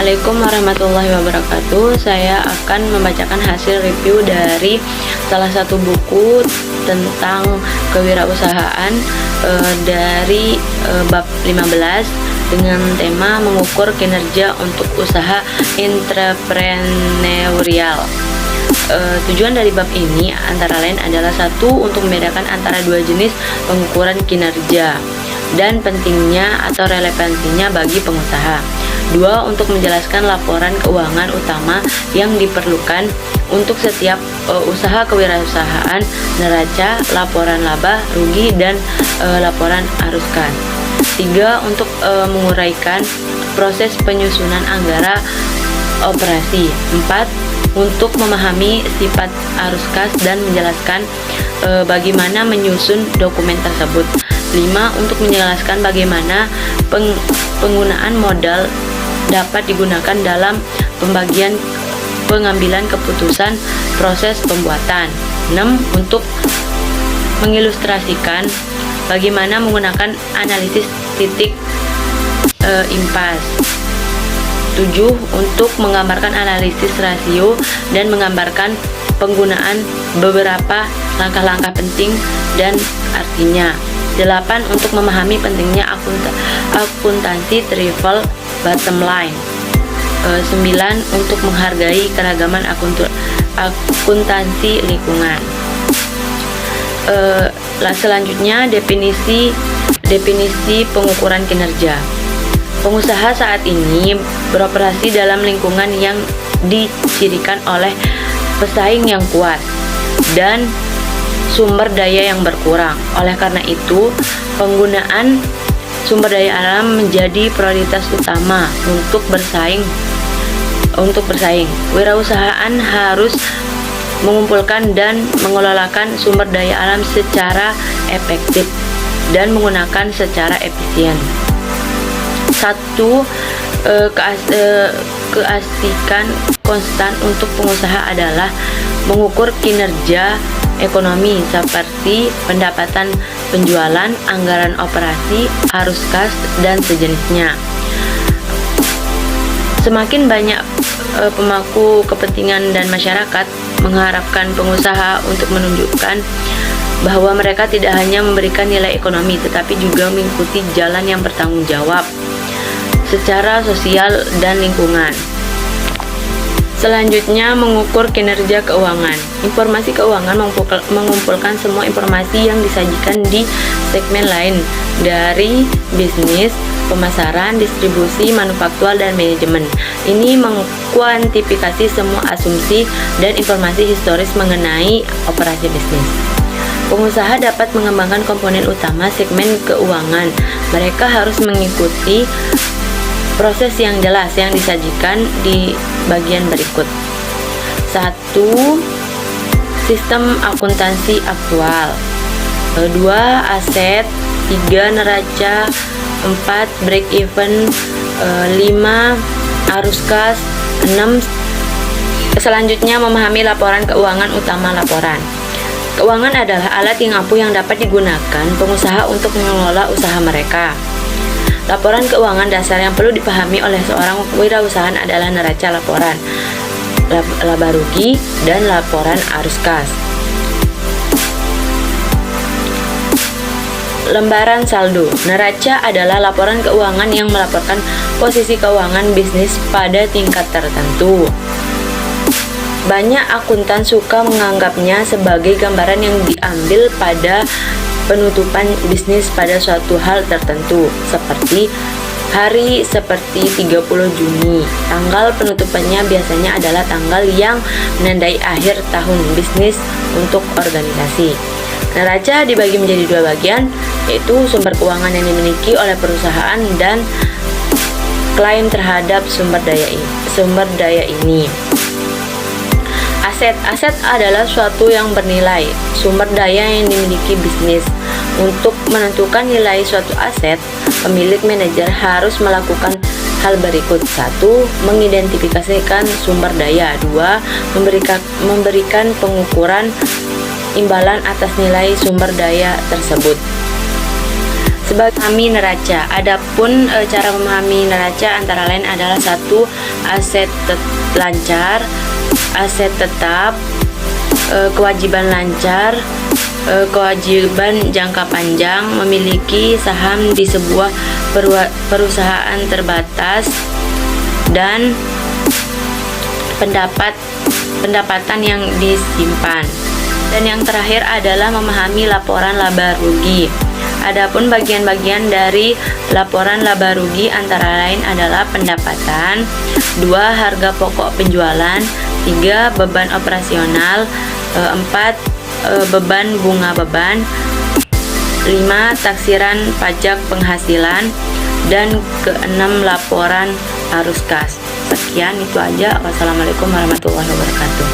Assalamualaikum warahmatullahi wabarakatuh. Saya akan membacakan hasil review dari salah satu buku tentang kewirausahaan dari bab 15 dengan tema mengukur kinerja untuk usaha entrepreneurial. Tujuan dari bab ini antara lain adalah satu, untuk membedakan antara dua jenis pengukuran kinerja dan pentingnya atau relevansinya bagi pengusaha. Dua, untuk menjelaskan laporan keuangan utama yang diperlukan untuk setiap usaha kewirausahaan, neraca, laporan laba rugi, dan laporan arus kas. Tiga, untuk menguraikan proses penyusunan anggaran operasi. Empat, untuk memahami sifat arus kas dan menjelaskan bagaimana menyusun dokumen tersebut. 5. Untuk menjelaskan bagaimana penggunaan modal dapat digunakan dalam pengambilan keputusan proses pembuatan. 6. Untuk mengilustrasikan bagaimana menggunakan analisis titik impas. 7. Untuk menggambarkan analisis rasio dan menggambarkan penggunaan beberapa langkah-langkah penting dan artinya. 8. Untuk memahami pentingnya akuntansi triple bottom line. 9. Untuk menghargai keragaman akuntansi lingkungan. Selanjutnya definisi pengukuran kinerja. Pengusaha saat ini beroperasi dalam lingkungan yang dicirikan oleh pesaing yang kuat dan sumber daya yang berkurang. Oleh karena itu, penggunaan sumber daya alam menjadi prioritas utama untuk bersaing. Wirausahaan harus mengumpulkan dan mengelolakan sumber daya alam secara efektif dan menggunakan secara efisien. 1. Keasikan konstan untuk pengusaha adalah mengukur kinerja ekonomi seperti pendapatan penjualan, anggaran operasi, arus kas, dan sejenisnya. Semakin banyak pemangku kepentingan dan masyarakat mengharapkan pengusaha untuk menunjukkan bahwa mereka tidak hanya memberikan nilai ekonomi tetapi juga mengikuti jalan yang bertanggung jawab secara sosial dan lingkungan. Selanjutnya, mengukur kinerja keuangan. Informasi keuangan mengumpulkan semua informasi yang disajikan di segmen lain dari bisnis, pemasaran, distribusi, manufaktur, dan manajemen. Ini mengkuantifikasi semua asumsi dan informasi historis mengenai operasi bisnis. Pengusaha dapat mengembangkan komponen utama segmen keuangan. Mereka harus mengikuti proses yang jelas yang disajikan di bagian berikut. 1. Sistem akuntansi aktual. 2. Aset. 3. Neraca. 4. Break even. 5. Arus kas. 6. Selanjutnya, memahami laporan keuangan utama laporan. Keuangan adalah alat yang ampuh yang dapat digunakan pengusaha untuk mengelola usaha mereka. Laporan keuangan dasar yang perlu dipahami oleh seorang wirausahaan adalah neraca laporan, laba rugi, dan laporan arus kas. Lembaran saldo. Neraca adalah laporan keuangan yang melaporkan posisi keuangan bisnis pada tingkat tertentu. Banyak akuntan suka menganggapnya sebagai gambaran yang diambil pada penutupan bisnis pada suatu hal tertentu, seperti hari seperti 30 Juni. Tanggal penutupannya biasanya adalah tanggal yang menandai akhir tahun bisnis untuk organisasi. Neraca dibagi menjadi dua bagian, yaitu sumber keuangan yang dimiliki oleh perusahaan dan klaim terhadap sumber daya ini. Aset adalah suatu yang bernilai, sumber daya yang dimiliki bisnis. Untuk menentukan nilai suatu aset, pemilik manajer harus melakukan hal berikut. 1. Mengidentifikasikan sumber daya. 2. Memberikan pengukuran imbalan atas nilai sumber daya tersebut. Sebagai memahami neraca, adapun cara memahami neraca antara lain adalah satu, aset lancar, aset tetap, kewajiban lancar, kewajiban jangka panjang, memiliki saham di sebuah perusahaan terbatas, dan pendapatan yang disimpan. Dan yang terakhir adalah memahami laporan laba rugi. Adapun bagian-bagian dari laporan laba rugi antara lain adalah pendapatan, 2, harga pokok penjualan, 3, beban operasional, 4, beban bunga beban, 5, taksiran pajak penghasilan, dan ke-6, laporan arus kas. Sekian, itu aja. Wassalamualaikum warahmatullahi wabarakatuh.